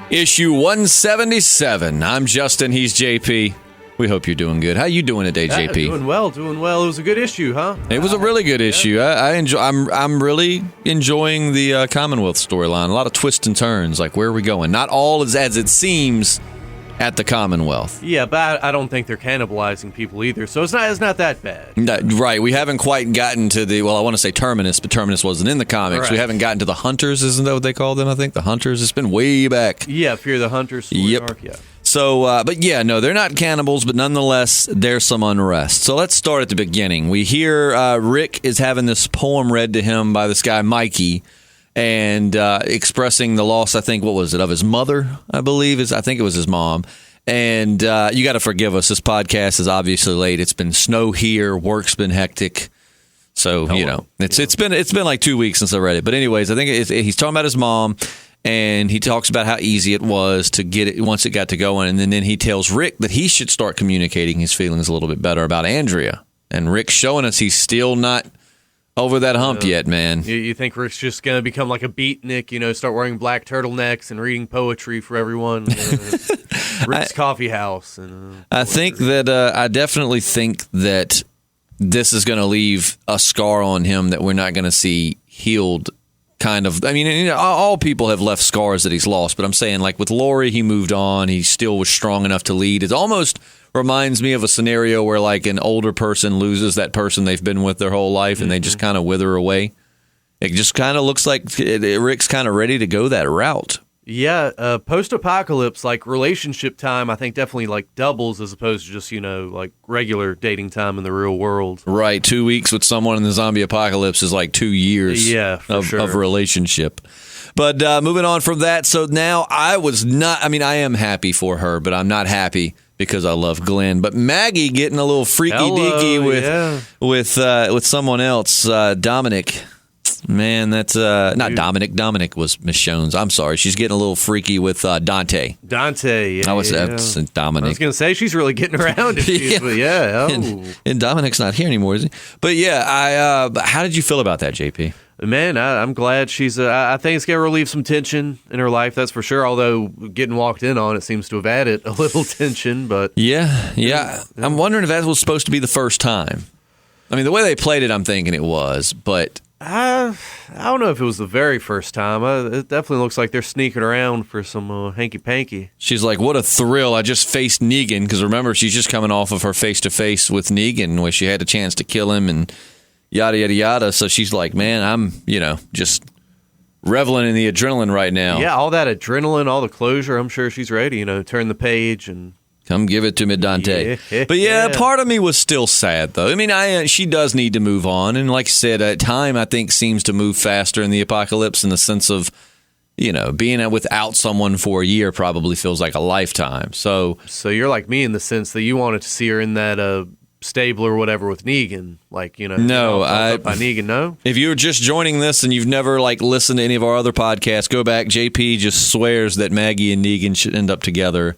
Issue 177. I'm Justin. He's JP. We hope you're doing good. How you doing today, JP? Doing well. It was a good issue, huh? It was a really good issue. I'm really enjoying the Commonwealth storyline. A lot of twists and turns. Like, where are we going? Not all as it seems at the Commonwealth. Yeah, but I don't think they're cannibalizing people either, so it's not that bad. No, right. We haven't quite gotten to the, I want to say Terminus, but Terminus wasn't in the comics. Right. We haven't gotten to the Hunters, isn't that what they call them, I think? The Hunters. It's been way back. Yeah, Fear the Hunters. Yep. Arc, yeah. So, but yeah, no, they're not cannibals, but nonetheless, there's some unrest. So let's start at the beginning. We hear Rick is having this poem read to him by this guy, Mikey, and expressing the loss, I think, of his mother, I believe. I think it was his mom. And you got to forgive us. This podcast is obviously late. It's been snow here. Work's been hectic. So, it's been like 2 weeks since I read it. But anyways, I think he's talking about his mom. And he talks about how easy it was to get it once it got to going. And then he tells Rick that he should start communicating his feelings a little bit better about Andrea. And Rick's showing us he's still not over that hump yet, man. You think Rick's just going to become like a beatnik, start wearing black turtlenecks and reading poetry for everyone? Rick's Coffee House. I think that I definitely think that this is going to leave a scar on him that we're not going to see healed. Kind of, all people have left scars that he's lost, but I'm saying, like, with Lori, he moved on. He still was strong enough to lead. It almost reminds me of a scenario where, like, an older person loses that person they've been with their whole life, and they just kind of wither away. It just kind of looks like Rick's kind of ready to go that route. Yeah, post-apocalypse, like, relationship time, I think definitely, like, doubles as opposed to just, like, regular dating time in the real world. Right, 2 weeks with someone in the zombie apocalypse is like 2 years of relationship. But moving on from that, so now I am happy for her, but I'm not happy because I love Glenn. But Maggie getting a little freaky-deaky with someone else, Dominic. Man, that's not Dominic. Dominic was Michonnes. I'm sorry. She's getting a little freaky with Dante. Dante, yeah. I was Dominic. I was going to say, she's really getting around. And Dominic's not here anymore, is he? But yeah, how did you feel about that, JP? Man, I'm glad she's. I think it's going to relieve some tension in her life, that's for sure. Although getting walked in on, it seems to have added a little tension. But yeah. I'm wondering if that was supposed to be the first time. I mean, the way they played it, I'm thinking it was, but I don't know if it was the very first time. It definitely looks like they're sneaking around for some hanky-panky. She's like, what a thrill. I just faced Negan, because remember, she's just coming off of her face-to-face with Negan, where she had a chance to kill him and yada, yada, yada. So she's like, man, I'm, just reveling in the adrenaline right now. Yeah, all that adrenaline, all the closure, I'm sure she's ready, turn the page and come give it to me, Dante. Yeah. But yeah, part of me was still sad, though. I mean, she does need to move on. And like I said, time, I think, seems to move faster in the apocalypse in the sense of, being without someone for a year probably feels like a lifetime. So you're like me in the sense that you wanted to see her in that stable or whatever with Negan. Like, No, by Negan, no? If you're just joining this and you've never, listened to any of our other podcasts, go back. JP just swears that Maggie and Negan should end up together,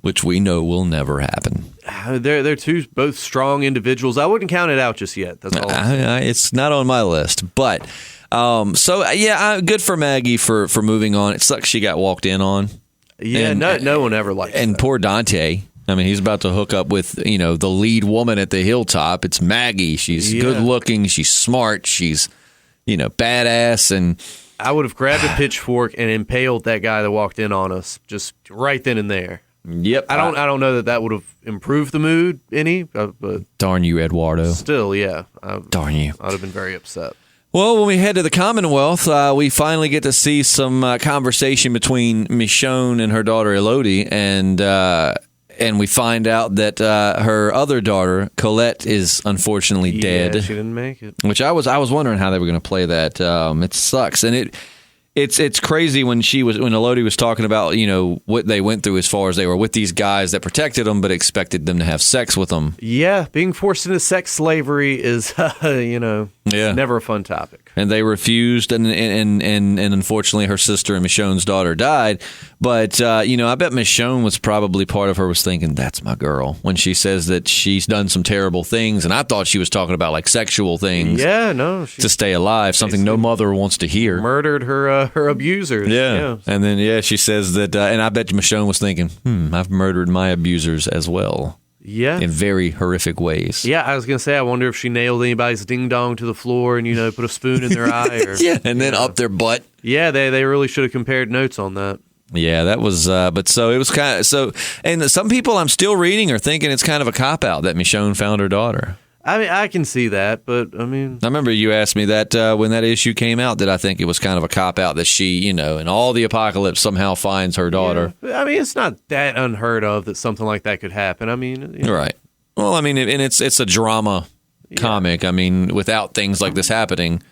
which we know will never happen. They're both strong individuals. I wouldn't count it out just yet. That's all. It's not on my list. But, good for Maggie for moving on. It sucks she got walked in on. Yeah, no one ever likes And that. Poor Dante. I mean, he's about to hook up with, the lead woman at the hilltop. It's Maggie. She's good looking. She's smart. She's, badass. And I would have grabbed a pitchfork and impaled that guy that walked in on us just right then and there. Yep. I don't know that would have improved the mood any, but darn you, Eduardo. Still, yeah. Darn you. I'd have been very upset. Well, when we head to the Commonwealth, we finally get to see some conversation between Michonnes and her daughter Elodie, and we find out that her other daughter Colette is unfortunately dead. Yeah, she didn't make it. Which I was wondering how they were going to play that. It sucks, and It's crazy when Elodie was talking about, what they went through as far as they were with these guys that protected them but expected them to have sex with them. Yeah, being forced into sex slavery is, never a fun topic. and they refused, and unfortunately her sister and Michonnes' daughter died. But I bet Michonne was probably part of her was thinking, that's my girl, when she says that she's done some terrible things, and I thought she was talking about like sexual things. Yeah, no, to stay alive, something no mother wants to hear. Murdered her abusers. Yeah. And then she says that, and I bet Michonne was thinking, I've murdered my abusers as well. Yeah. In very horrific ways. Yeah, I was going to say, I wonder if she nailed anybody's ding-dong to the floor and, put a spoon in their eye. Or, and then up their butt. Yeah, they really should have compared notes on that. Yeah, that was, but so it was kind of, and some people I'm still reading are thinking it's kind of a cop-out that Michonne found her daughter. I mean, I can see that, but I mean... I remember you asked me that when that issue came out, that I think it was kind of a cop-out that she, in all the apocalypse somehow finds her daughter. Yeah. I mean, it's not that unheard of that something like that could happen. I mean... Right. Well, I mean, and it's a drama comic. I mean, without things like this happening,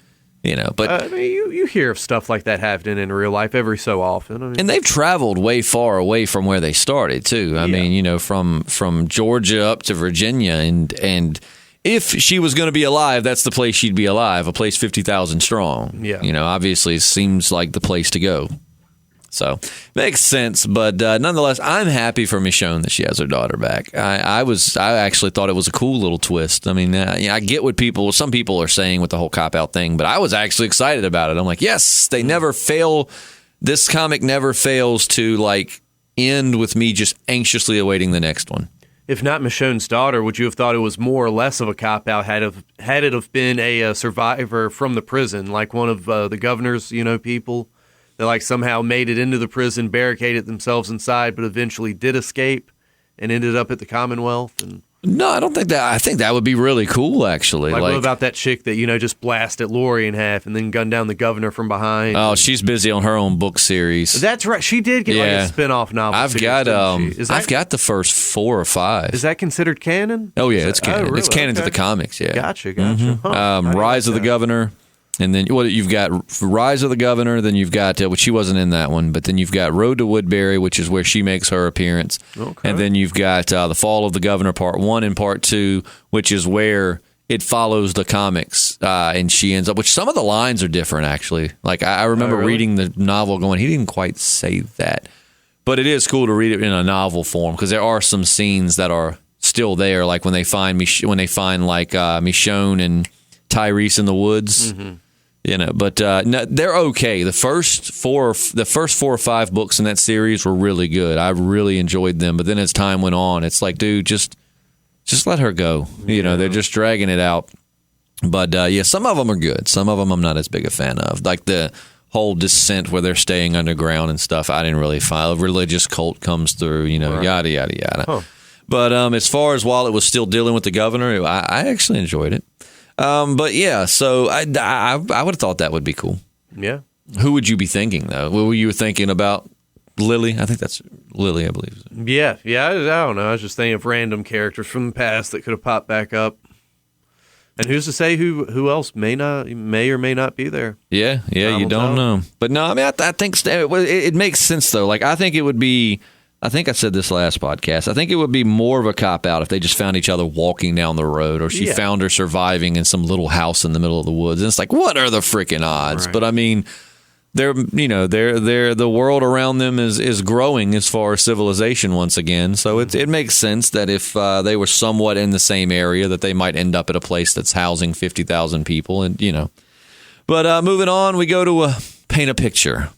but... I mean, you hear of stuff like that happening in real life every so often. I mean, and they've traveled way far away from where they started, too. I mean, from Georgia up to Virginia, and if she was going to be alive, that's the place she'd be alive, a place 50,000 strong. Yeah. Obviously, it seems like the place to go. So, makes sense, but nonetheless, I'm happy for Michonne that she has her daughter back. I actually thought it was a cool little twist. I mean, I get what some people are saying with the whole cop-out thing, but I was actually excited about it. I'm like, yes, they never fail. This comic never fails to, end with me just anxiously awaiting the next one. If not Michonnes' daughter, would you have thought it was more or less of a cop-out had it have been a survivor from the prison, like one of the governor's, people? That somehow made it into the prison, barricaded themselves inside, but eventually did escape and ended up at the Commonwealth. And no, I don't think that. I think that would be really cool, actually. what about that chick that just blasted Lori in half and then gunned down the governor from behind? Oh, she's busy on her own book series. That's right. She did get a spin-off novel. I've got the first 4 or 5. Is that considered canon? Oh yeah, it's canon. Really? It's canon to the comics. Yeah. Gotcha. Mm-hmm. Huh. Rise of the Governor. And then you've got Rise of the Governor, then you've got, which she wasn't in that one, but then you've got Road to Woodbury, which is where she makes her appearance. Okay. And then you've got The Fall of the Governor Part 1 and Part 2, which is where it follows the comics, and she ends up, which some of the lines are different, actually. I remember reading the novel going, he didn't quite say that. But it is cool to read it in a novel form, because there are some scenes that are still there, like when they find Michonne and Tyrese in the woods. Mm-hmm. But no, they're okay. The first 4 or 5 books in that series were really good. I really enjoyed them. But then as time went on, it's like, dude, just let her go. They're just dragging it out. But some of them are good. Some of them I'm not as big a fan of. Like the whole descent where they're staying underground and stuff. I didn't really find. A religious cult comes through. Right. Yada yada yada. Huh. But as far as while it was still dealing with the governor, I actually enjoyed it. But yeah, so I would have thought that would be cool. Yeah. Who would you be thinking, though? What were you thinking about? Lily? I think that's Lily, I believe. Yeah. I don't know. I was just thinking of random characters from the past that could have popped back up. And who's to say who else may or may not be there? Yeah, you don't know. But no, I mean, I think it makes sense, though. I think it would be... I think I said this last podcast. I think it would be more of a cop-out if they just found each other walking down the road, or she found her surviving in some little house in the middle of the woods. And it's like, what are the freaking odds? Right. But I mean, they're the world around them is growing as far as civilization once again. So it makes sense that if they were somewhat in the same area, that they might end up at a place that's housing 50,000 people. And But moving on, we go to paint a picture.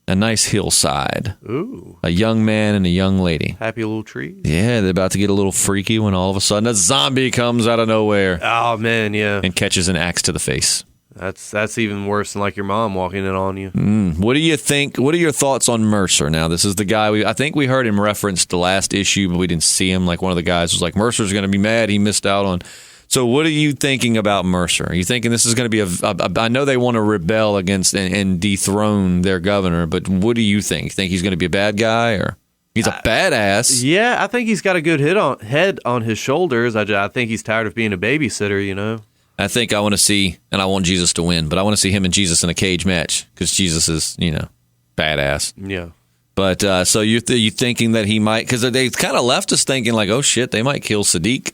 A nice hillside. Ooh. A young man and a young lady. Happy little trees. Yeah, they're about to get a little freaky when all of a sudden a zombie comes out of nowhere. Oh, man, yeah. And catches an axe to the face. That's even worse than your mom walking in on you. What do you think? What are your thoughts on Mercer? Now, this is the guy I think we heard him referenced the last issue, but we didn't see him. One of the guys was like, Mercer's going to be mad. He missed out on... So what are you thinking about Mercer? Are you thinking this is going to be I know they want to rebel against and dethrone their governor, but what do you think? You think he's going to be a bad guy, or he's a badass? Yeah, I think he's got a good head on his shoulders. I think he's tired of being a babysitter, I think I want to see, and I want Jesus to win, but I want to see him and Jesus in a cage match because Jesus is, badass. Yeah. But so you thinking that he might, because they kind of left us thinking oh shit, they might kill Saddiq.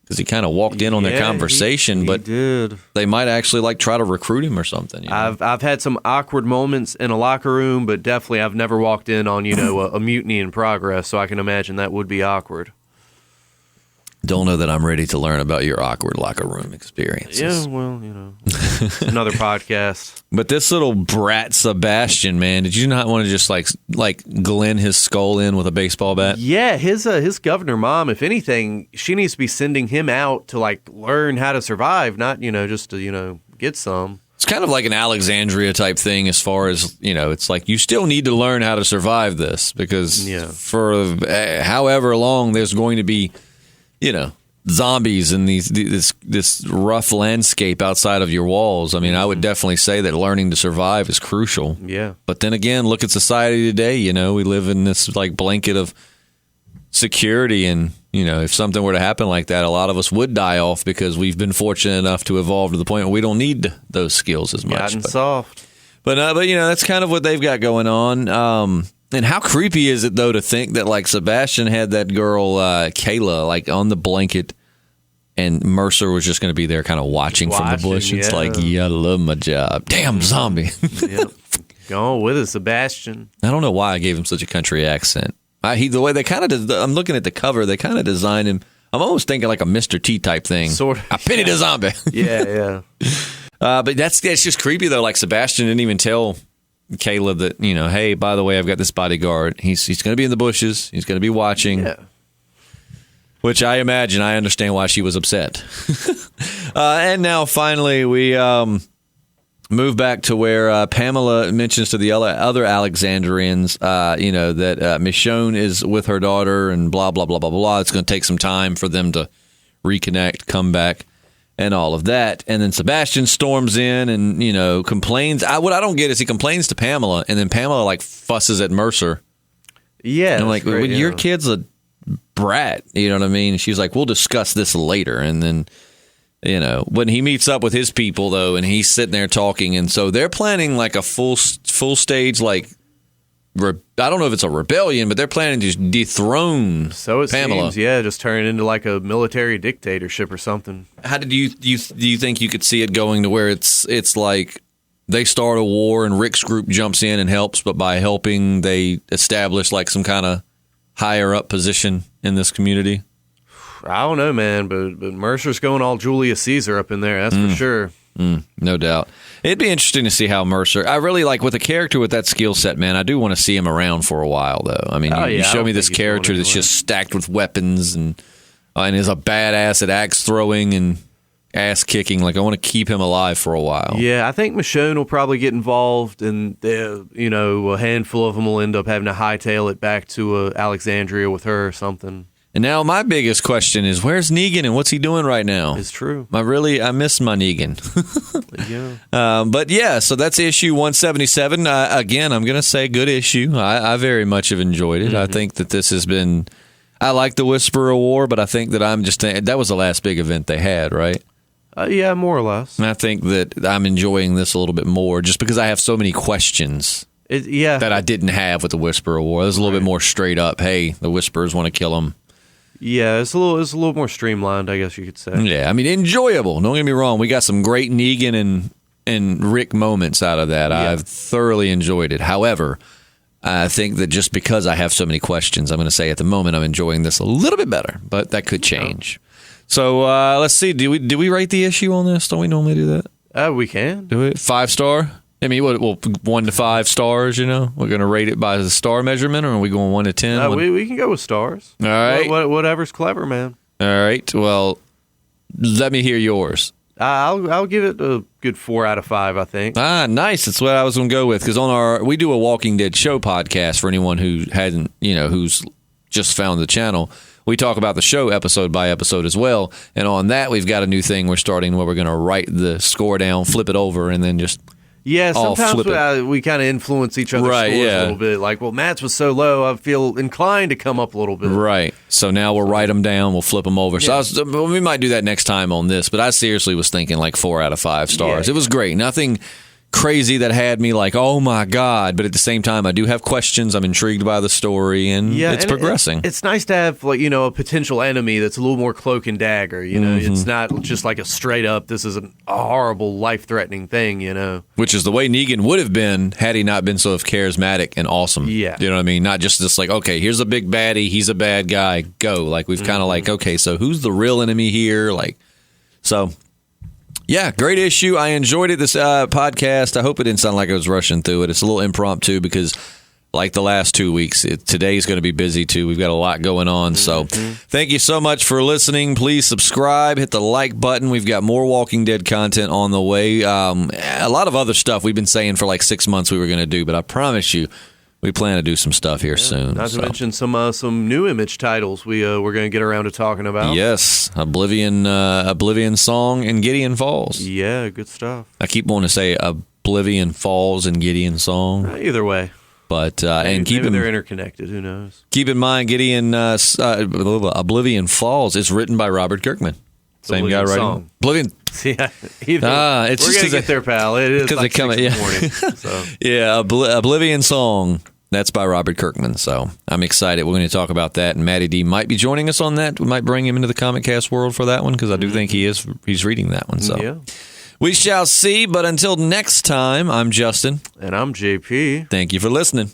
because he kind of walked in on their conversation, but they might actually like try to recruit him or something. You know? I've had some awkward moments in a locker room, but definitely I've never walked in on a mutiny in progress, so I can imagine that would be awkward. Don't know that I'm ready to learn about your awkward locker room experiences. Yeah, well, another podcast. But this little brat Sebastian, man, did you not want to just like Glenn his skull in with a baseball bat? Yeah, his governor mom, if anything, she needs to be sending him out to like learn how to survive, not just to get some. It's kind of like an Alexandria type thing as far as, it's like you still need to learn how to survive this because for however long there's going to be zombies in this rough landscape outside of your walls. I mean, I would definitely say that learning to survive is crucial. Yeah. But then again, look at society today. We live in this like blanket of security, and if something were to happen like that, a lot of us would die off because we've been fortunate enough to evolve to the point where we don't need those skills as much. Gotten soft. But that's kind of what they've got going on. And how creepy is it, though, to think that, like, Sebastian had that girl, Kayla, like, on the blanket, and Mercer was just going to be there kind of watching from the bush. It's like, I love my job. Damn, zombie. Yep. Go on with it, Sebastian. I don't know why I gave him such a country accent. The way they kind of, I'm looking at the cover, they kind of designed him, I'm almost thinking like a Mr. T type thing. Sort of. I pity the zombie. Yeah. But that's just creepy, though. Like, Sebastian didn't even tell Kayla that, hey, by the way, I've got this bodyguard. He's going to be in the bushes. He's going to be watching. Yeah. Which I understand why she was upset. And now finally we move back to where Pamela mentions to the other Alexandrians, that Michonnes is with her daughter and blah, blah, blah, blah, blah. It's going to take some time for them to reconnect, come back, and all of that. And then Sebastian storms in and, complains. What I don't get is he complains to Pamela, and then Pamela, like, fusses at Mercer. Yeah. And I'm like, great, your kid's a brat, you know what I mean? She's like, we'll discuss this later. And then, when he meets up with his people, though, and he's sitting there talking, and so they're planning, like, a full stage, like, I don't know if it's a rebellion, but they're planning to dethrone so it Pamela. Seems, just turn it into like a military dictatorship or something. How do you think you could see it going to where it's like they start a war and Rick's group jumps in and helps, but by helping they establish like some kind of higher up position in this community? I don't know, man, but Mercer's going all Julius Caesar up in there, that's for sure. No doubt. It'd be interesting to see how Mercer, I really like with a character with that skill set, man, I do want to see him around for a while, though. I mean, you show me this character that's just stacked with weapons and is a badass at axe throwing and ass kicking. Like, I want to keep him alive for a while. Yeah, I think Michonnes will probably get involved, and a handful of them will end up having to hightail it back to Alexandria with her or something. And now my biggest question is, where's Negan and what's he doing right now? It's true. I miss my Negan. Yeah. But yeah, so that's issue 177. Again, I'm going to say good issue. I very much have enjoyed it. I think that this has been, I like the Whisperer War, but I think that that was the last big event they had, right? Yeah, more or less. And I think that I'm enjoying this a little bit more just because I have so many questions. That I didn't have with the Whisperer War. It was a little bit more straight up. Hey, the Whisperers want to kill him. Yeah, it's a little more streamlined, I guess you could say. Yeah, I mean, enjoyable. Don't get me wrong. We got some great Negan and Rick moments out of that. Yeah. I've thoroughly enjoyed it. However, I think that just because I have so many questions, I'm going to say at the moment I'm enjoying this a little bit better, but that could change. So let's see. Do we rate the issue on this? Don't we normally do that? We can. Do it 5-star? I mean, well, 1 to 5 stars, We're going to rate it by the star measurement, or are we going 1 to 10? We can go with stars. All right. Whatever's clever, man. All right. Well, let me hear yours. I'll give it a good 4 out of 5, I think. Nice. That's what I was going to go with, because we do a Walking Dead show podcast for anyone who hadn't, who's just found the channel. We talk about the show episode by episode as well, and on that we've got a new thing we're starting where we're going to write the score down, flip it over, and then just... Yeah, sometimes we kind of influence each other's scores a little bit. Like, well, Matt's was so low, I feel inclined to come up a little bit. Right. So now we'll write them down, we'll flip them over. Yeah. So we might do that next time on this, but I seriously was thinking like 4 out of 5 stars. Yeah. It was great. Nothing crazy that had me like, oh my God. But at the same time, I do have questions. I'm intrigued by the story, and it's progressing. It's nice to have, like, a potential enemy that's a little more cloak and dagger. It's not just like a straight up, this is a horrible, life-threatening thing, Which is the way Negan would have been had he not been so charismatic and awesome. Yeah. You know what I mean? Not just this like, okay, here's a big baddie, he's a bad guy, go. Like, we've kind of like, okay, so who's the real enemy here? Like, so... Yeah, great issue. I enjoyed it, this podcast. I hope it didn't sound like I was rushing through it. It's a little impromptu because, like the last 2 weeks, today's going to be busy too. We've got a lot going on. So thank you so much for listening. Please subscribe, hit the like button. We've got more Walking Dead content on the way. A lot of other stuff we've been saying for like 6 months we were going to do, but I promise you, we plan to do some stuff here soon. Not to mention some new Image titles we're going to get around to talking about. Yes, Oblivion Song and Gideon Falls. Yeah, good stuff. I keep wanting to say Oblivion Falls and Gideon Song. Either way. But maybe they're interconnected. Who knows? Keep in mind, Gideon Oblivion Falls is written by Robert Kirkman. Same guy writing Oblivion. Yeah, we're gonna get there, pal. It is like 6 in the morning. So. Yeah, Oblivion Song. That's by Robert Kirkman. So I'm excited. We're going to talk about that, and Matty D might be joining us on that. We might bring him into the Comic Cast world for that one because I do think he's reading that one. So we shall see. But until next time, I'm Justin, and I'm JP. Thank you for listening.